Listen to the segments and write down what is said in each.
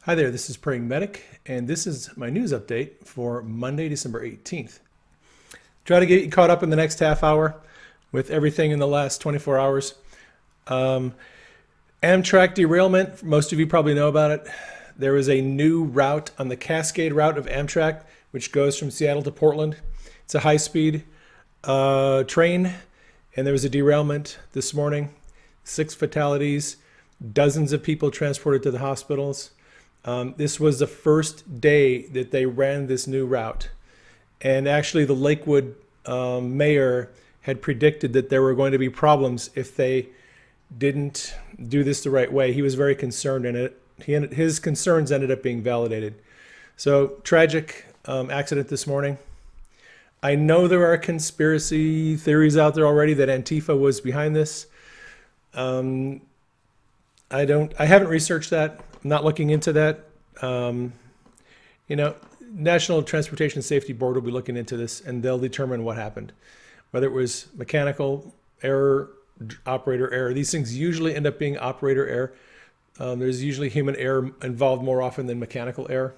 Hi there, this is Praying Medic, and this is my news update for Monday, December 18th. Try to get you caught up in the next half hour with everything in the last 24 hours. Amtrak derailment, most of you probably know about it. There is a new route on the Cascade route of Amtrak, which goes from Seattle to Portland. It's a high-speed train, and there was a derailment this morning. 6 fatalities, dozens of people transported to the hospitals. This was the first day that they ran this new route. And actually the Lakewood mayor had predicted that there were going to be problems if they didn't do this the right way. He was very concerned, and his concerns ended up being validated. So tragic accident this morning. I know there are conspiracy theories out there already that Antifa was behind this. I haven't researched that. I'm not looking into that. National Transportation Safety Board will be looking into this, and they'll determine what happened. Whether it was mechanical error, operator error. These things usually end up being operator error. There's usually human error involved more often than mechanical error.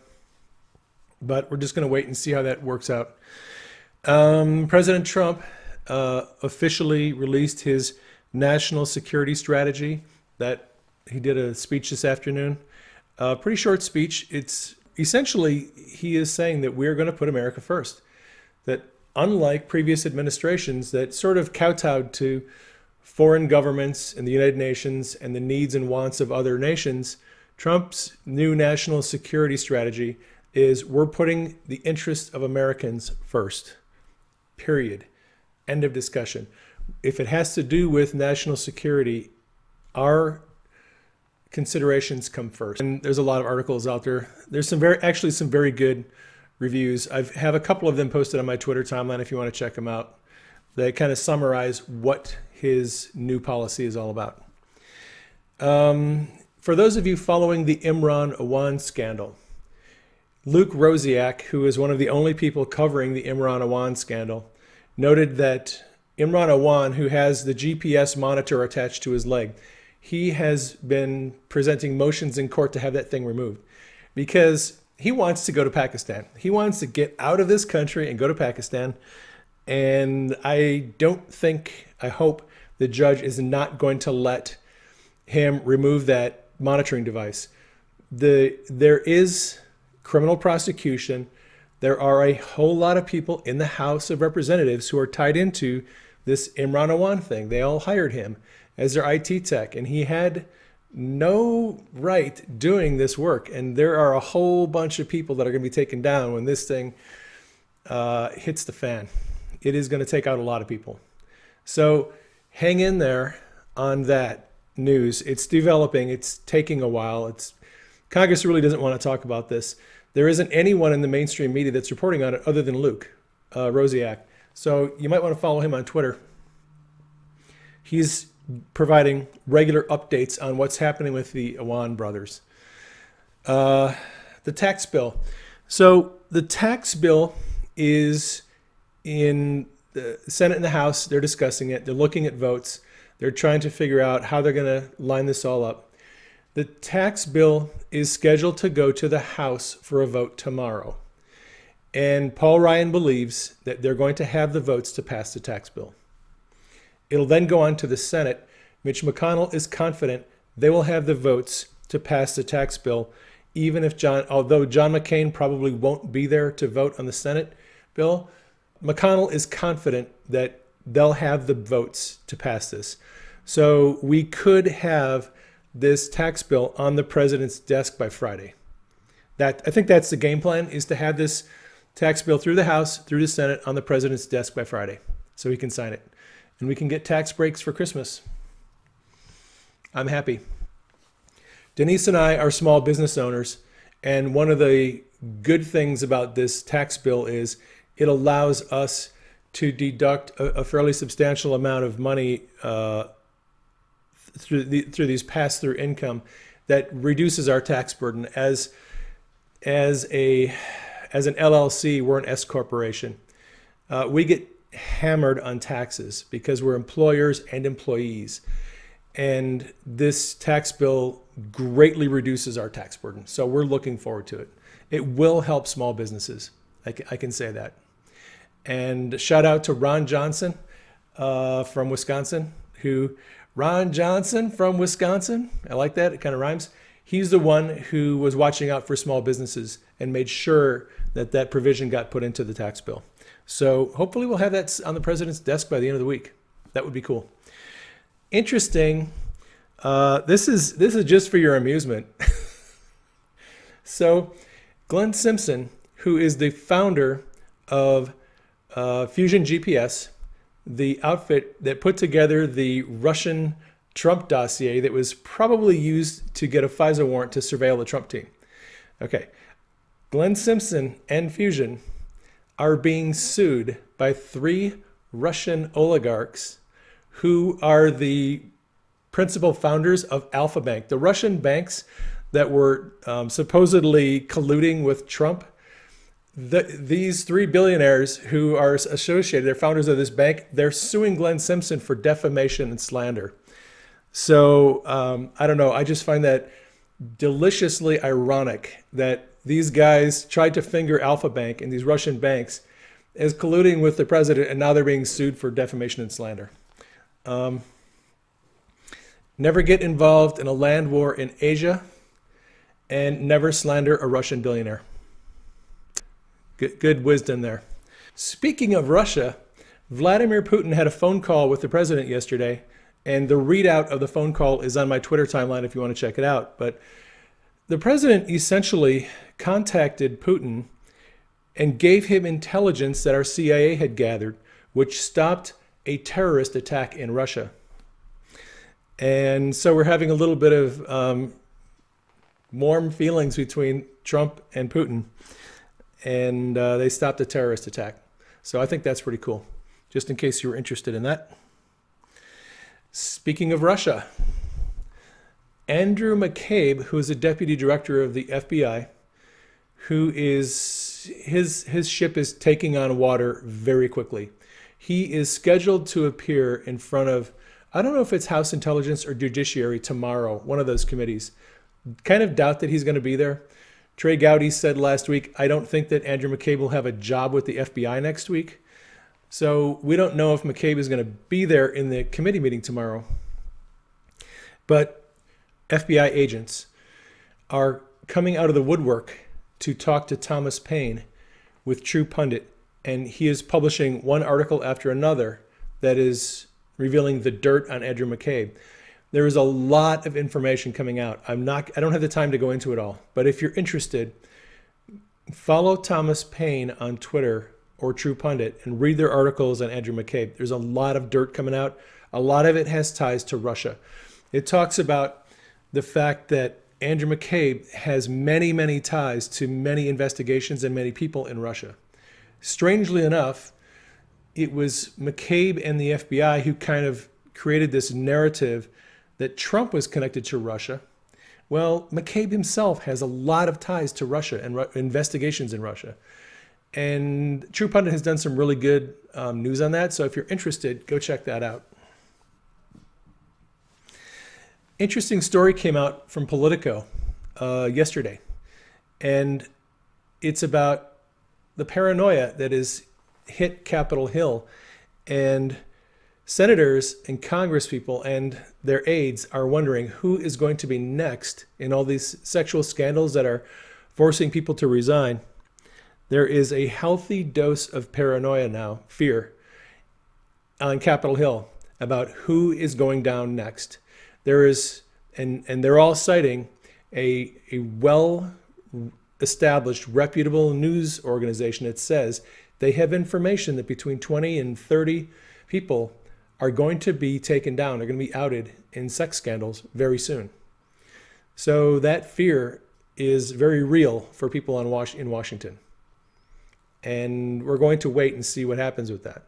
But we're just going to wait and see how that works out. President Trump officially released his national security strategy. That he did a speech this afternoon. Pretty short speech. It's essentially, he is saying that we're going to put America first. That unlike previous administrations that sort of kowtowed to foreign governments and the United Nations and the needs and wants of other nations, Trump's new national security strategy is we're putting the interests of Americans first. Period. End of discussion. If it has to do with national security, our considerations come first. And there's a lot of articles out there. There's some very good reviews. I have a couple of them posted on my Twitter timeline if you want to check them out. They kind of summarize what his new policy is all about. For those of you following the Imran Awan scandal, Luke Rosiak, who is one of the only people covering the Imran Awan scandal, noted that Imran Awan, who has the GPS monitor attached to his leg, he has been presenting motions in court to have that thing removed because he wants to go to Pakistan. He wants to get out of this country and go to Pakistan. And I hope the judge is not going to let him remove that monitoring device. There is criminal prosecution. There are a whole lot of people in the House of Representatives who are tied into this Imran Awan thing. They all hired him as their IT tech, and he had no right doing this work. And there are a whole bunch of people that are going to be taken down when this thing hits the fan. It is going to take out a lot of people. So hang in there on that news. It's developing. It's taking a while. Congress really doesn't want to talk about this. There isn't anyone in the mainstream media that's reporting on it other than Luke Rosiak. So you might want to follow him on Twitter. He's providing regular updates on what's happening with the Awan brothers. The tax bill. So the tax bill is in the Senate and the House. They're discussing it. They're looking at votes. They're trying to figure out how they're going to line this all up. The tax bill is scheduled to go to the House for a vote tomorrow. And Paul Ryan believes that they're going to have the votes to pass the tax bill. It'll then go on to the Senate. Mitch McConnell is confident they will have the votes to pass the tax bill, even if although John McCain probably won't be there to vote on the Senate bill, McConnell is confident that they'll have the votes to pass this. So we could have this tax bill on the president's desk by Friday. I think that's the game plan, is to have this tax bill through the House, through the Senate, on the president's desk by Friday, so he can sign it. And we can get tax breaks for Christmas. I'm happy. Denise and I are small business owners, and one of the good things about this tax bill is it allows us to deduct a fairly substantial amount of money through these pass-through income that reduces our tax burden. As an LLC, we're an S corporation. We get hammered on taxes because we're employers and employees. And this tax bill greatly reduces our tax burden. So we're looking forward to it. It will help small businesses. I can say that. And shout out to Ron Johnson from Wisconsin, Ron Johnson from Wisconsin. I like that. It kind of rhymes. He's the one who was watching out for small businesses and made sure that that provision got put into the tax bill. So hopefully we'll have that on the president's desk by the end of the week. That would be cool. Interesting. This is just for your amusement. So Glen Simpson, who is the founder of Fusion GPS, the outfit that put together the Russian Trump dossier that was probably used to get a FISA warrant to surveil the Trump team. Okay, Glen Simpson and Fusion are being sued by 3 Russian oligarchs who are the principal founders of Alpha Bank, the Russian banks that were supposedly colluding with Trump. These 3 billionaires who are associated, they're founders of this bank, they're suing Glen Simpson for defamation and slander. So I don't know, I just find that deliciously ironic that these guys tried to finger Alpha Bank and these Russian banks as colluding with the president, and now they're being sued for defamation and slander. Never get involved in a land war in Asia, and never slander a Russian billionaire. Good wisdom there. Speaking of Russia, Vladimir Putin had a phone call with the president yesterday, and the readout of the phone call is on my Twitter timeline if you want to check it out. But the president essentially contacted Putin and gave him intelligence that our CIA had gathered, which stopped a terrorist attack in Russia. And so we're having a little bit of warm feelings between Trump and Putin. And they stopped a terrorist attack. So I think that's pretty cool, just in case you were interested in that. Speaking of Russia, Andrew McCabe, who is a deputy director of the FBI, who is, his ship is taking on water very quickly. He is scheduled to appear in front of, I don't know if it's House Intelligence or Judiciary tomorrow, one of those committees. Kind of doubt that he's going to be there. Trey Gowdy said last week, I don't think that Andrew McCabe will have a job with the FBI next week. So we don't know if McCabe is going to be there in the committee meeting tomorrow. But FBI agents are coming out of the woodwork to talk to Thomas Paine with True Pundit. And he is publishing one article after another that is revealing the dirt on Andrew McCabe. There is a lot of information coming out. I don't have the time to go into it all, but if you're interested, follow Thomas Paine on Twitter or True Pundit and read their articles on Andrew McCabe. There's a lot of dirt coming out. A lot of it has ties to Russia. It talks about the fact that Andrew McCabe has many, many ties to many investigations and many people in Russia. Strangely enough, it was McCabe and the FBI who kind of created this narrative that Trump was connected to Russia. Well, McCabe himself has a lot of ties to Russia and investigations in Russia. And True Pundit has done some really good news on that. So if you're interested, go check that out. Interesting story came out from Politico yesterday. And it's about the paranoia that has hit Capitol Hill. And senators and congresspeople and their aides are wondering who is going to be next in all these sexual scandals that are forcing people to resign. There is a healthy dose of paranoia now, fear, on Capitol Hill about who is going down next. There is, and they're all citing a well-established, reputable news organization that says they have information that between 20 and 30 people are going to be taken down. They're going to be outed in sex scandals very soon. So that fear is very real for people in Washington. And we're going to wait and see what happens with that.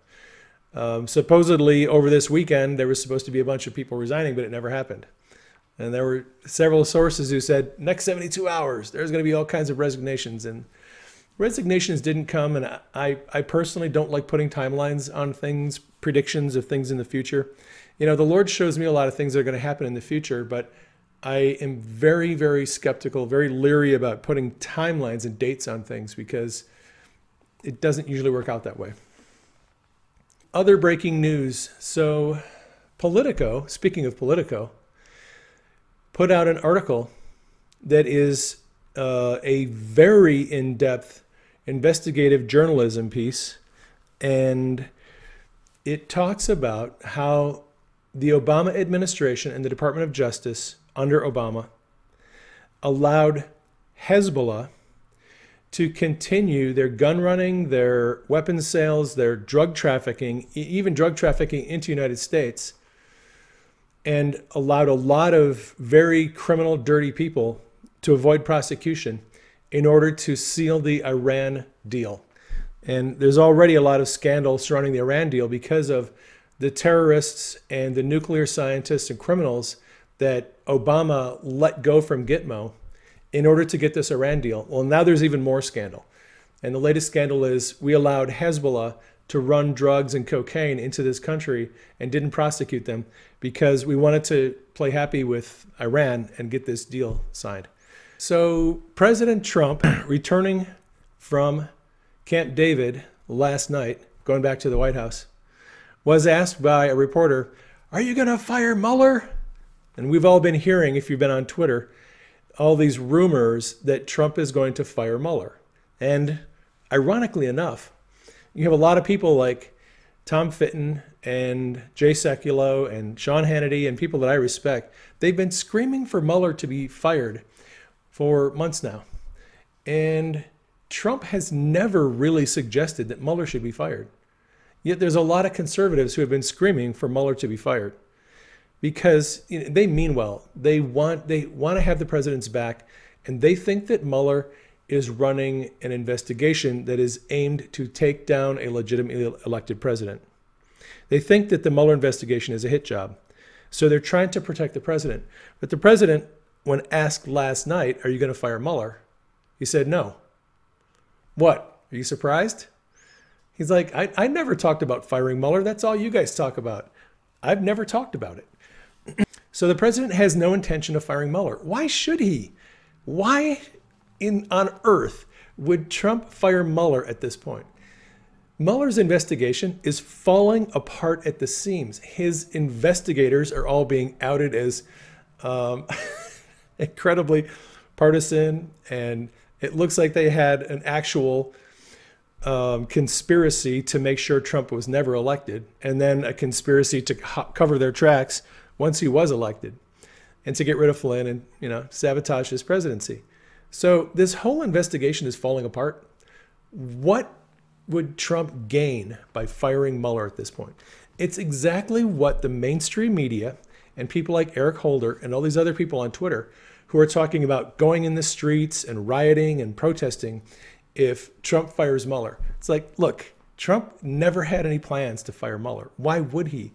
Supposedly over this weekend, there was supposed to be a bunch of people resigning, but it never happened. And there were several sources who said, next 72 hours, there's going to be all kinds of resignations. And resignations didn't come. And I personally don't like putting timelines on things, predictions of things in the future. You know, the Lord shows me a lot of things that are going to happen in the future, but I am very, very skeptical, very leery about putting timelines and dates on things because it doesn't usually work out that way. Other breaking news. So Politico, speaking of Politico, put out an article that is a very in-depth investigative journalism piece, and it talks about how the Obama administration and the Department of Justice under Obama allowed Hezbollah to continue their gun running, their weapons sales, their drug trafficking, even drug trafficking into the United States, and allowed a lot of very criminal, dirty people to avoid prosecution in order to seal the Iran deal. And there's already a lot of scandal surrounding the Iran deal because of the terrorists and the nuclear scientists and criminals that Obama let go from Gitmo in order to get this Iran deal. Well, now there's even more scandal. And the latest scandal is we allowed Hezbollah to run drugs and cocaine into this country and didn't prosecute them because we wanted to play happy with Iran and get this deal signed. So President Trump, returning from Camp David last night, going back to the White House, was asked by a reporter, "Are you going to fire Mueller?" And we've all been hearing, if you've been on Twitter, all these rumors that Trump is going to fire Mueller. And ironically enough, you have a lot of people like Tom Fitton and Jay Sekulow and Sean Hannity and people that I respect. They've been screaming for Mueller to be fired for months now. And Trump has never really suggested that Mueller should be fired. Yet there's a lot of conservatives who have been screaming for Mueller to be fired because they mean well. They want to have the president's back, and they think that Mueller is running an investigation that is aimed to take down a legitimately elected president. They think that the Mueller investigation is a hit job. So they're trying to protect the president. But the president, when asked last night, "Are you going to fire Mueller?" he said no. What? Are you surprised? He's like, I never talked about firing Mueller. That's all you guys talk about. I've never talked about it. So the president has no intention of firing Mueller. Why should he? Why on earth would Trump fire Mueller at this point? Mueller's investigation is falling apart at the seams. His investigators are all being outed as incredibly partisan, and it looks like they had an actual conspiracy to make sure Trump was never elected, and then a conspiracy to cover their tracks once he was elected, and to get rid of Flynn and sabotage his presidency. So this whole investigation is falling apart. What would Trump gain by firing Mueller at this point? It's exactly what the mainstream media and people like Eric Holder and all these other people on Twitter who are talking about going in the streets and rioting and protesting if Trump fires Mueller. It's like, look, Trump never had any plans to fire Mueller. Why would he?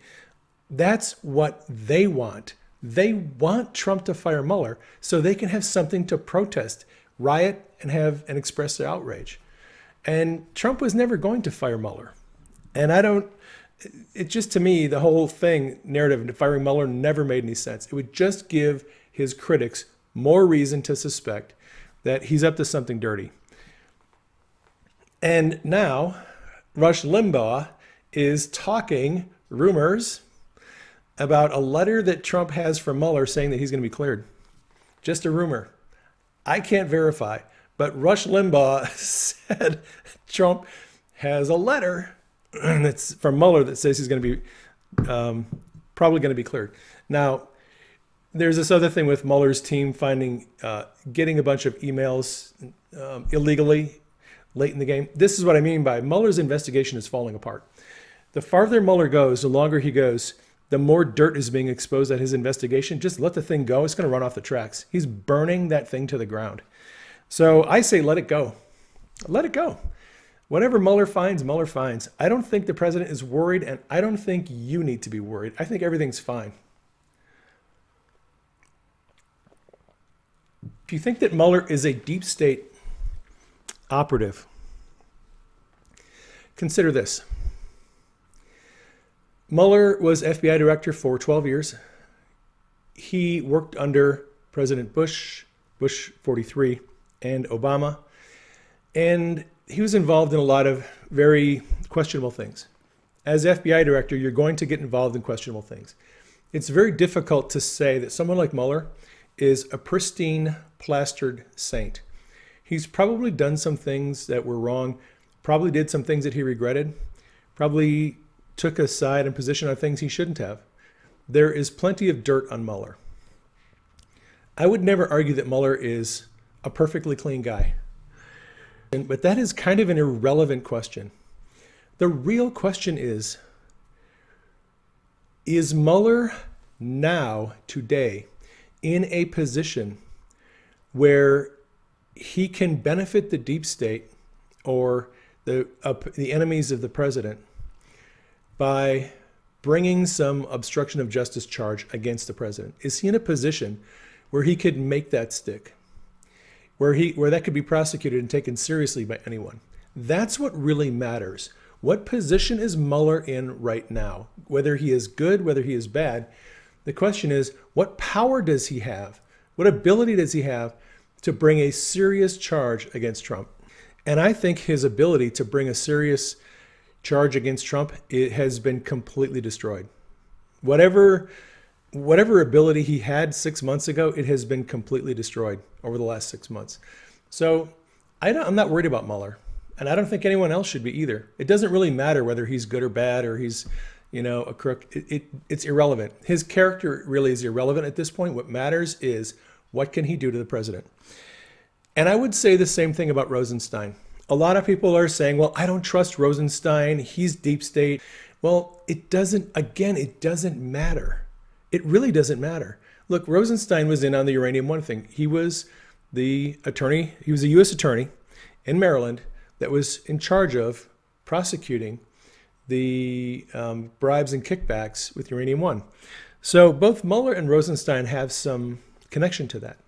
That's what they want. They want Trump to fire Mueller so they can have something to protest, riot, and express their outrage. And Trump was never going to fire Mueller. And it just, to me, the whole narrative of firing Mueller never made any sense. It would just give his critics more reason to suspect that he's up to something dirty. And now Rush Limbaugh is talking rumors about a letter that Trump has from Mueller saying that he's going to be cleared. Just a rumor. I can't verify, but Rush Limbaugh said Trump has a letter that's from Mueller that says he's going to be probably going to be cleared. Now, there's this other thing with Mueller's team getting a bunch of emails illegally late in the game. This is what I mean by Mueller's investigation is falling apart. The farther Mueller goes, the longer he goes, the more dirt is being exposed at his investigation. Just let the thing go. It's going to run off the tracks. He's burning that thing to the ground. So I say let it go. Let it go. Whatever Mueller finds, Mueller finds. I don't think the president is worried, and I don't think you need to be worried. I think everything's fine. If you think that Mueller is a deep state operative, consider this. Mueller was FBI director for 12 years. He worked under President Bush, Bush 43, and Obama. And he was involved in a lot of very questionable things. As FBI director, you're going to get involved in questionable things. It's very difficult to say that someone like Mueller is a pristine, plastered saint. He's probably done some things that were wrong, probably did some things that he regretted, probably took a side and position on things he shouldn't have. There is plenty of dirt on Mueller. I would never argue that Mueller is a perfectly clean guy. But that is kind of an irrelevant question. The real question is Mueller now, today, in a position where he can benefit the deep state or the enemies of the president by bringing some obstruction of justice charge against the president? Is he in a position where he could make that stick? Where that could be prosecuted and taken seriously by anyone? That's what really matters. What position is Mueller in right now? Whether he is good, whether he is bad, the question is, what power does he have? What ability does he have to bring a serious charge against Trump? And I think his ability to bring a serious charge against Trump, it has been completely destroyed. Whatever ability he had 6 months ago, it has been completely destroyed over the last 6 months. So I'm not worried about Mueller, and I don't think anyone else should be either. It doesn't really matter whether he's good or bad or he's, a crook. It's irrelevant. His character really is irrelevant at this point. What matters is what can he do to the president? And I would say the same thing about Rosenstein. A lot of people are saying, well, I don't trust Rosenstein. He's deep state. Well, it doesn't matter. It really doesn't matter. Look, Rosenstein was in on the Uranium One thing. He was the attorney. He was a U.S. attorney in Maryland that was in charge of prosecuting the bribes and kickbacks with Uranium One. So both Mueller and Rosenstein have some connection to that.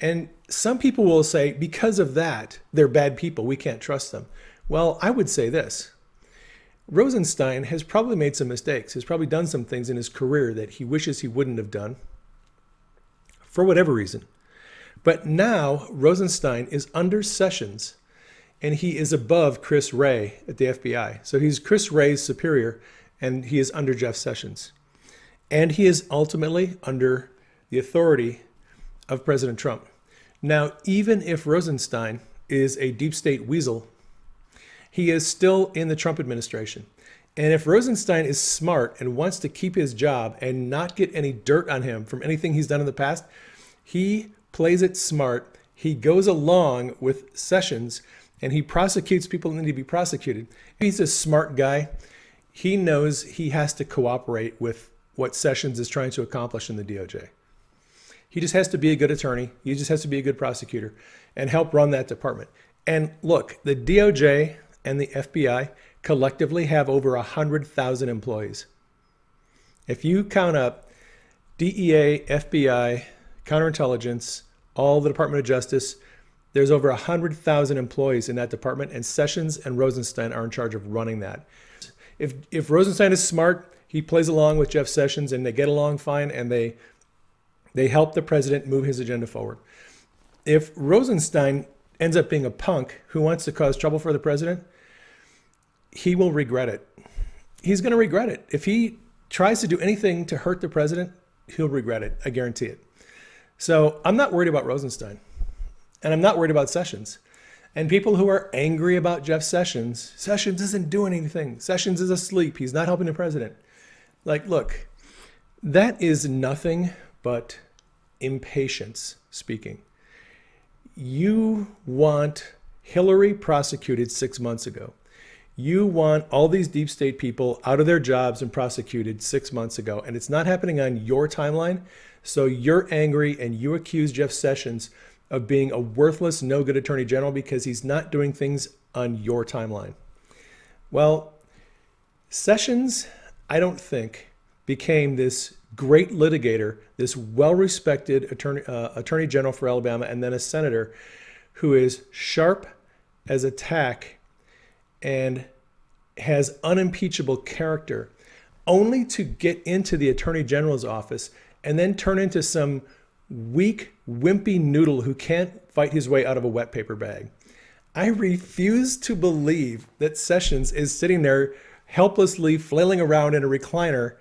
And some people will say, because of that, they're bad people. We can't trust them. Well, I would say this. Rosenstein has probably made some mistakes, has probably done some things in his career that he wishes he wouldn't have done for whatever reason. But now Rosenstein is under Sessions and he is above Chris Wray at the FBI. So he's Chris Wray's superior and he is under Jeff Sessions. And he is ultimately under the authority of President Trump. Now, even if Rosenstein is a deep state weasel, he is still in the Trump administration. And if Rosenstein is smart and wants to keep his job and not get any dirt on him from anything he's done in the past, he plays it smart. He goes along with Sessions and he prosecutes people that need to be prosecuted. He's a smart guy. He knows he has to cooperate with what Sessions is trying to accomplish in the DOJ. He just has to be a good attorney. He just has to be a good prosecutor and help run that department. And look, the DOJ and the FBI collectively have over 100,000 employees. If you count up DEA, FBI, Counterintelligence, all the Department of Justice, there's over 100,000 employees in that department, and Sessions and Rosenstein are in charge of running that. If Rosenstein is smart, he plays along with Jeff Sessions and they get along fine and they help the president move his agenda forward. If Rosenstein ends up being a punk who wants to cause trouble for the president, he will regret it. He's going to regret it. If he tries to do anything to hurt the president, he'll regret it. I guarantee it. So I'm not worried about Rosenstein. And I'm not worried about Sessions. And people who are angry about Jeff Sessions, Sessions isn't doing anything. Sessions is asleep. He's not helping the president. Like, look, that is nothing but impatience speaking. You want Hillary prosecuted 6 months ago. You want all these deep state people out of their jobs and prosecuted 6 months ago, and it's not happening on your timeline. So you're angry and you accuse Jeff Sessions of being a worthless, no good attorney general because he's not doing things on your timeline. Well, Sessions, I don't think, became this great litigator, this well-respected attorney general for Alabama, and then a senator who is sharp as a tack and has unimpeachable character only to get into the Attorney General's office and then turn into some weak, wimpy noodle who can't fight his way out of a wet paper bag. I refuse to believe that Sessions is sitting there helplessly flailing around in a recliner,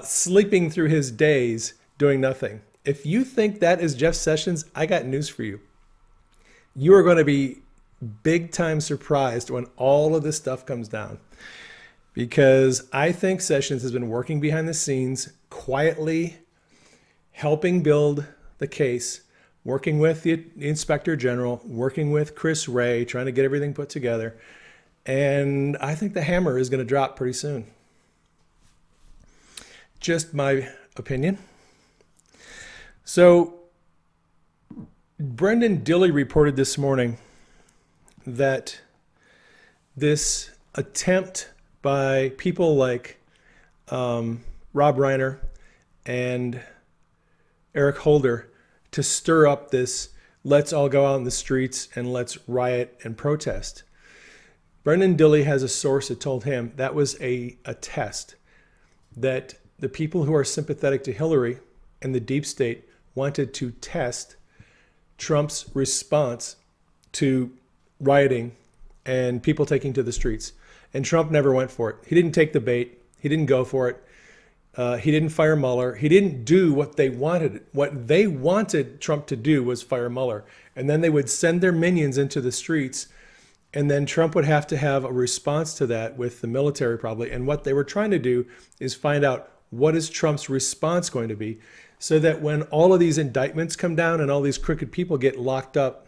sleeping through his days, doing nothing. If you think that is Jeff Sessions, I got news for you. You are going to be big time surprised when all of this stuff comes down. Because I think Sessions has been working behind the scenes, quietly helping build the case, working with the Inspector General, working with Chris Wray, trying to get everything put together. And I think the hammer is going to drop pretty soon. Just my opinion. So Brendan Dilley reported this morning that this attempt by people like Rob Reiner and Eric Holder to stir up this, let's all go out in the streets and let's riot and protest. Brendan Dilley has a source that told him that was a test, that the people who are sympathetic to Hillary and the deep state wanted to test Trump's response to rioting and people taking to the streets. And Trump never went for it. He didn't take the bait. He didn't go for it. He didn't fire Mueller. He didn't do what they wanted. What they wanted Trump to do was fire Mueller. And then they would send their minions into the streets. And then Trump would have to have a response to that with the military probably. And what they were trying to do is find out what is Trump's response going to be, so that when all of these indictments come down and all these crooked people get locked up,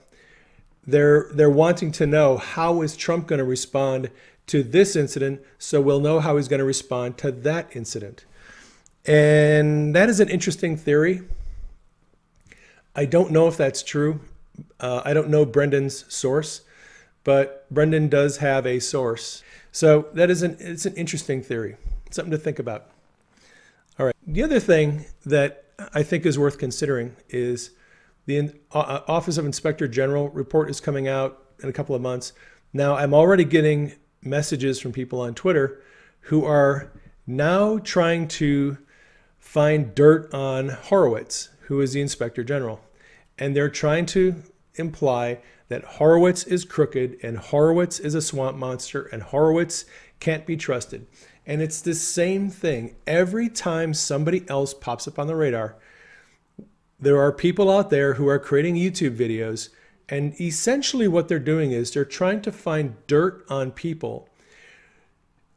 they're wanting to know, how is Trump going to respond to this incident, so we'll know how he's going to respond to that incident. And that is an interesting theory. I don't know if that's true. I don't know Brendan's source, but Brendan does have a source. So that is it's an interesting theory, something to think about. All right. The other thing that I think is worth considering is the Office of Inspector General report is coming out in a couple of months. Now, I'm already getting messages from people on Twitter who are now trying to find dirt on Horowitz, who is the Inspector General. And they're trying to imply that Horowitz is crooked and Horowitz is a swamp monster and Horowitz can't be trusted. And it's the same thing. Every time somebody else pops up on the radar, there are people out there who are creating YouTube videos, and essentially what they're doing is they're trying to find dirt on people,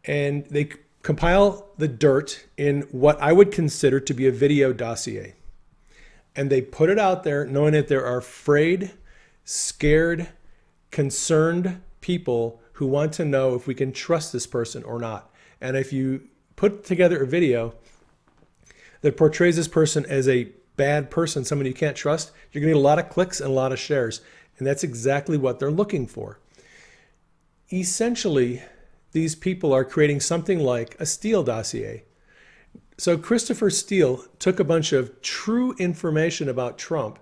and they compile the dirt in what I would consider to be a video dossier. And they put it out there knowing that there are afraid, scared, concerned people who want to know if we can trust this person or not. And if you put together a video that portrays this person as a bad person, someone you can't trust, you're going to get a lot of clicks and a lot of shares. And that's exactly what they're looking for. Essentially, these people are creating something like a Steele dossier. So Christopher Steele took a bunch of true information about Trump,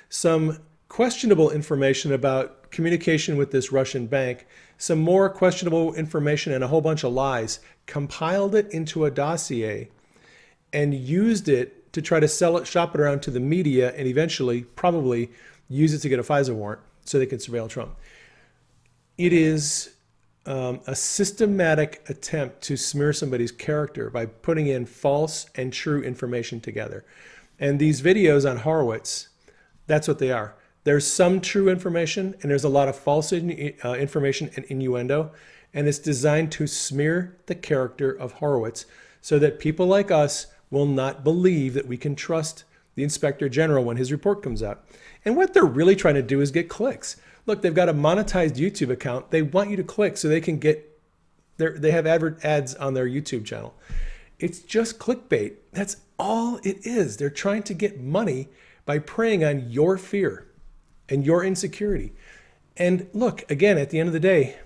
some questionable information about communication with this Russian bank, some more questionable information and a whole bunch of lies, compiled it into a dossier and used it to try to sell it, shop it around to the media, and eventually probably use it to get a FISA warrant so they could surveil Trump. It is a systematic attempt to smear somebody's character by putting in false and true information together. And these videos on Horowitz, that's what they are. There's some true information and there's a lot of false information and innuendo, and it's designed to smear the character of Horowitz so that people like us will not believe that we can trust the Inspector General when his report comes out. And what they're really trying to do is get clicks. Look, they've got a monetized YouTube account. They want you to click so they can get they have ads on their YouTube channel. It's just clickbait. That's all it is. They're trying to get money by preying on your fear and your insecurity. And look, again, at the end of the day,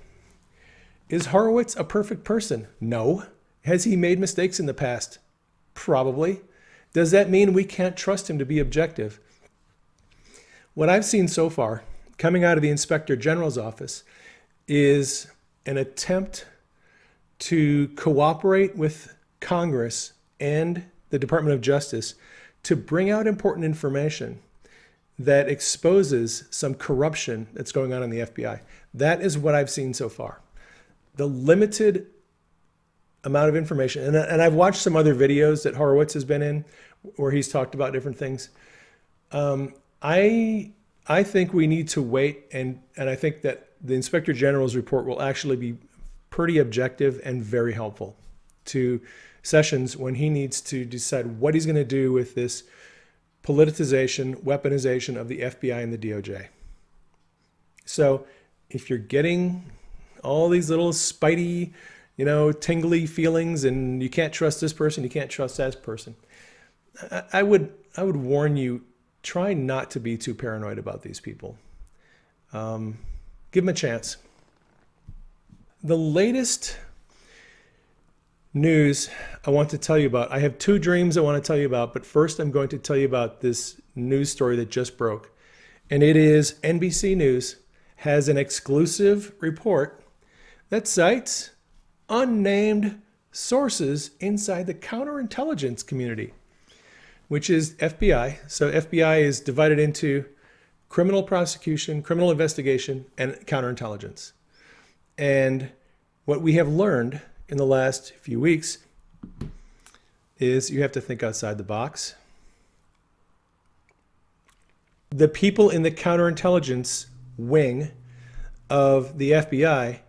is Horowitz a perfect person? No. Has he made mistakes in the past? Probably. Does that mean we can't trust him to be objective? What I've seen so far coming out of the Inspector General's office is an attempt to cooperate with Congress and the Department of Justice to bring out important information that exposes some corruption that's going on in the FBI. That is what I've seen so far. The limited amount of information, and I've watched some other videos that Horowitz has been in where he's talked about different things. I think we need to wait, and I think that the Inspector General's report will actually be pretty objective and very helpful to Sessions when he needs to decide what he's going to do with this politicization, weaponization of the FBI and the DOJ. So if you're getting all these little spidey, tingly feelings and you can't trust this person, you can't trust that person, I would warn you, try not to be too paranoid about these people. Give them a chance. The latest news I want to tell you about, I have two dreams I want to tell you about, but first I'm going to tell you about this news story that just broke. And it is NBC News has an exclusive report that cites unnamed sources inside the counterintelligence community, which is FBI. So FBI is divided into criminal prosecution, criminal investigation, and counterintelligence. And what we have learned in the last few weeks is you have to think outside the box. The people in the counterintelligence wing of the FBI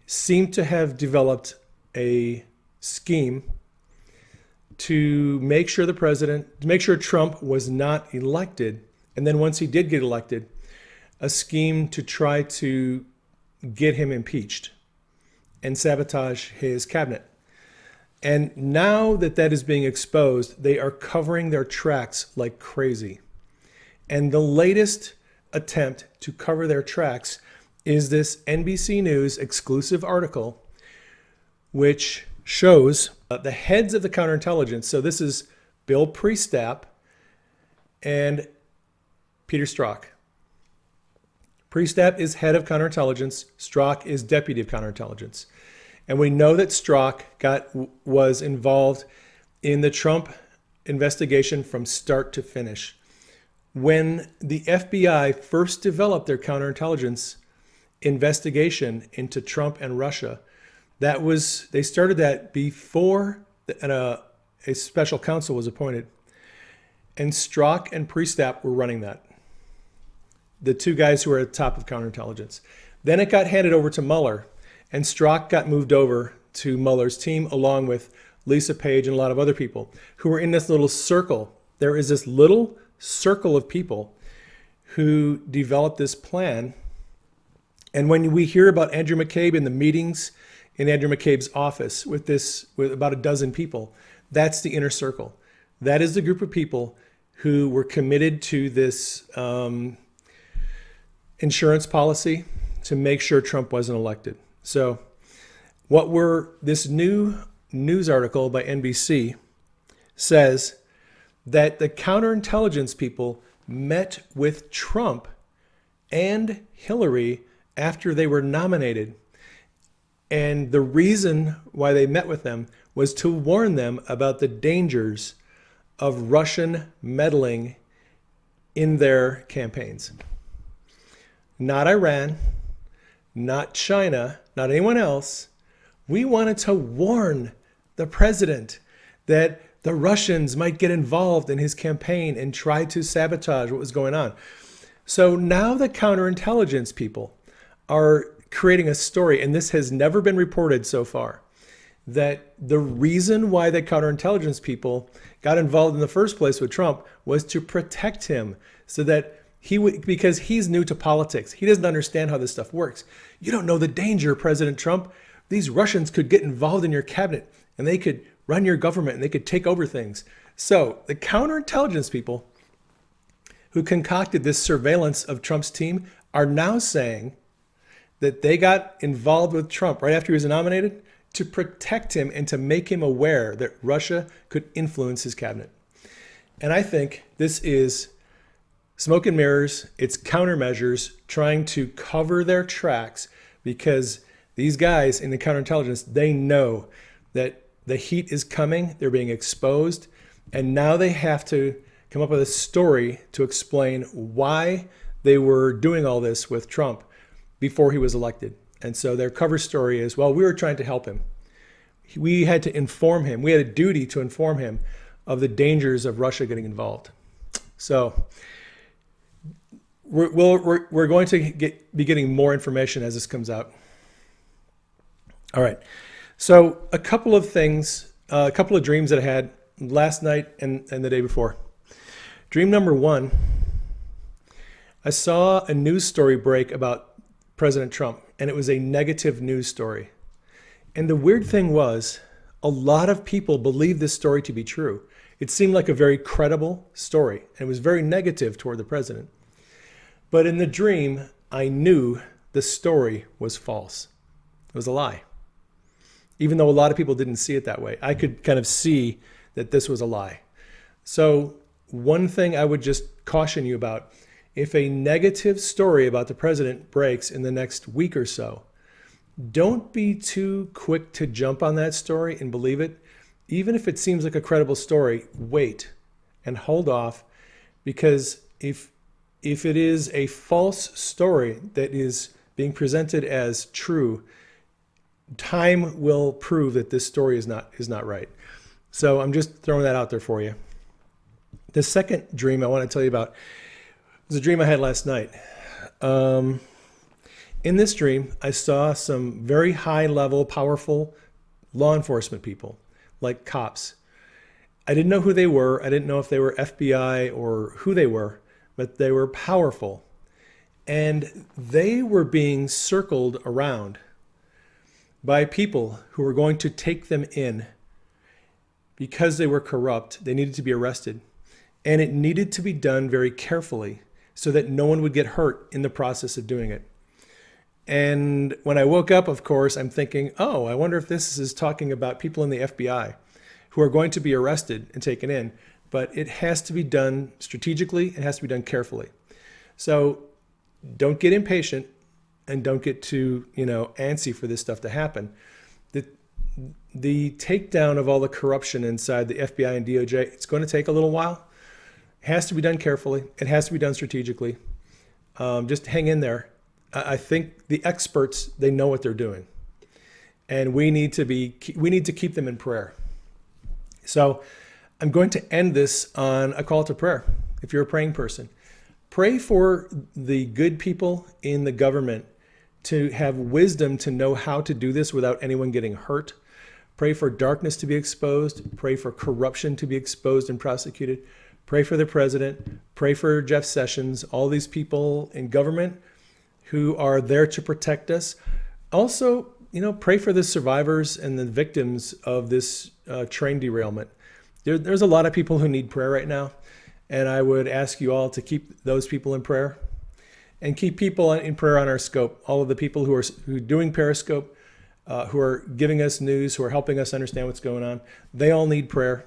seem to have developed a scheme to make sure Trump was not elected. And then once he did get elected, a scheme to try to get him impeached and sabotage his cabinet. And now that that is being exposed, they are covering their tracks like crazy. And the latest attempt to cover their tracks is this NBC News exclusive article, which shows the heads of the counterintelligence. So this is Bill Priestap and Peter Strzok. Priestap is head of counterintelligence. Strzok is deputy of counterintelligence. And we know that Strzok was involved in the Trump investigation from start to finish. When the FBI first developed their counterintelligence investigation into Trump and Russia, they started that before a special counsel was appointed. And Strzok and Priestap were running that. The two guys who were at the top of counterintelligence. Then it got handed over to Mueller, and Strzok got moved over to Mueller's team along with Lisa Page and a lot of other people who were in this little circle. There is this little circle of people who developed this plan. And when we hear about Andrew McCabe in the meetings in Andrew McCabe's office with about a dozen people, that's the inner circle. That is the group of people who were committed to this insurance policy to make sure Trump wasn't elected. So this new news article by NBC says that the counterintelligence people met with Trump and Hillary after they were nominated. And the reason why they met with them was to warn them about the dangers of Russian meddling in their campaigns. Not Iran, not China, not anyone else. We wanted to warn the president that the Russians might get involved in his campaign and try to sabotage what was going on. So now the counterintelligence people are creating a story, and this has never been reported so far, that the reason why the counterintelligence people got involved in the first place with Trump was to protect him so that because he's new to politics. He doesn't understand how this stuff works. You don't know the danger, President Trump. These Russians could get involved in your cabinet and they could run your government and they could take over things. So the counterintelligence people who concocted this surveillance of Trump's team are now saying that they got involved with Trump right after he was nominated to protect him and to make him aware that Russia could influence his cabinet. And I think this is smoke and mirrors. It's countermeasures trying to cover their tracks because these guys in the counterintelligence, they know that the heat is coming. They're being exposed. And now they have to come up with a story to explain why they were doing all this with Trump before he was elected. And so their cover story is, well, we were trying to help him. We had to inform him. We had a duty to inform him of the dangers of Russia getting involved. So we're going to be getting more information as this comes out. All right. So a couple of things, a couple of dreams that I had last night and the day before. Dream number one, I saw a news story break about President Trump, and it was a negative news story. And the weird thing was, a lot of people believed this story to be true. It seemed like a very credible story, and it was very negative toward the president. But in the dream, I knew the story was false. It was a lie. Even though a lot of people didn't see it that way, I could kind of see that this was a lie. So one thing I would just caution you about, if a negative story about the president breaks in the next week or so, don't be too quick to jump on that story and believe it. Even if it seems like a credible story, wait and hold off, because if it is a false story that is being presented as true, time will prove that this story is not right. So I'm just throwing that out there for you. The second dream I want to tell you about was a dream I had last night. In this dream, I saw some very high-level, powerful law enforcement people, like cops. I didn't know who they were. I didn't know if they were FBI or who they were, but they were powerful. And they were being circled around by people who were going to take them in. Because they were corrupt, they needed to be arrested. And it needed to be done very carefully so that no one would get hurt in the process of doing it. And when I woke up, of course, I'm thinking, oh, I wonder if this is talking about people in the FBI who are going to be arrested and taken in. But it has to be done strategically. It has to be done carefully. So don't get impatient and don't get too, antsy for this stuff to happen. The takedown of all the corruption inside the FBI and DOJ, it's going to take a little while. It has to be done carefully. It has to be done strategically. Just hang in there. I think the experts, they know what they're doing. And we need to keep them in prayer. So I'm going to end this on a call to prayer. If you're a praying person, pray for the good people in the government to have wisdom to know how to do this without anyone getting hurt. Pray for darkness to be exposed. Pray for corruption to be exposed and prosecuted. Pray for the president. Pray for Jeff Sessions, all these people in government who are there to protect us. Also, pray for the survivors and the victims of this train derailment. There's a lot of people who need prayer right now, and I would ask you all to keep those people in prayer and keep people in prayer on our scope. All of the people who are doing Periscope, who are giving us news, who are helping us understand what's going on, they all need prayer.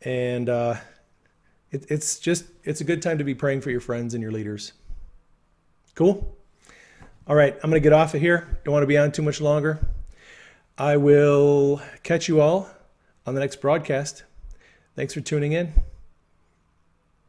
And it's a good time to be praying for your friends and your leaders. Cool? All right, I'm going to get off of here. Don't want to be on too much longer. I will catch you all on the next broadcast. Thanks for tuning in.